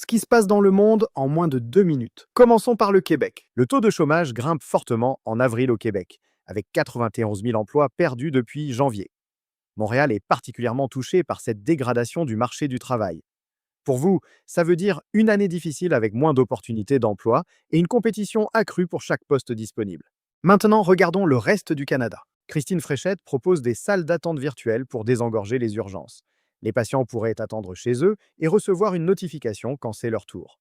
ce qui se passe dans le monde en moins de 2 minutes. Commençons par le Québec. Le taux de chômage grimpe fortement en avril au Québec, avec 91 000 emplois perdus depuis janvier. Montréal est particulièrement touché par cette dégradation du marché du travail. Pour vous, ça veut dire une année difficile avec moins d'opportunités d'emploi et une compétition accrue pour chaque poste disponible. Maintenant, regardons le reste du Canada. Christine Fréchette propose des salles d'attente virtuelles pour désengorger les urgences. Les patients pourraient attendre chez eux et recevoir une notification quand c'est leur tour.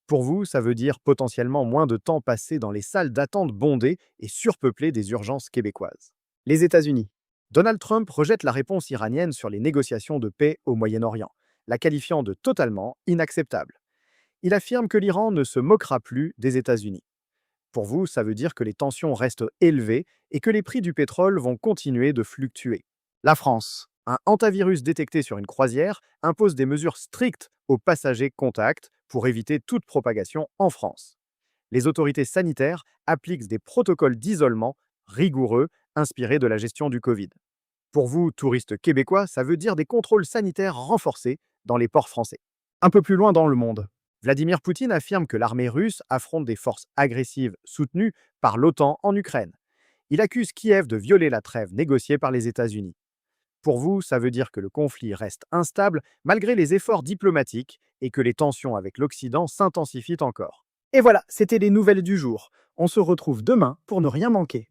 Pour vous, ça veut dire potentiellement moins de temps passé dans les salles d'attente bondées et surpeuplées des urgences québécoises. Les États-Unis. Donald Trump rejette la réponse iranienne sur les négociations de paix au Moyen-Orient, la qualifiant de totalement inacceptable. Il affirme que l'Iran ne se moquera plus des États-Unis. Pour vous, ça veut dire que les tensions restent élevées et que les prix du pétrole vont continuer de fluctuer. La France. Un hantavirus détecté sur une croisière impose des mesures strictes aux passagers contacts pour éviter toute propagation en France. Les autorités sanitaires appliquent des protocoles d'isolement rigoureux inspirés de la gestion du Covid. Pour vous, touristes québécois, ça veut dire des contrôles sanitaires renforcés dans les ports français. Un peu plus loin dans le monde, Vladimir Poutine affirme que l'armée russe affronte des forces agressives soutenues par l'OTAN en Ukraine. Il accuse Kiev de violer la trêve négociée par les États-Unis. Pour vous, ça veut dire que le conflit reste instable malgré les efforts diplomatiques et que les tensions avec l'Occident s'intensifient encore. Et voilà, c'était les nouvelles du jour. On se retrouve demain pour ne rien manquer.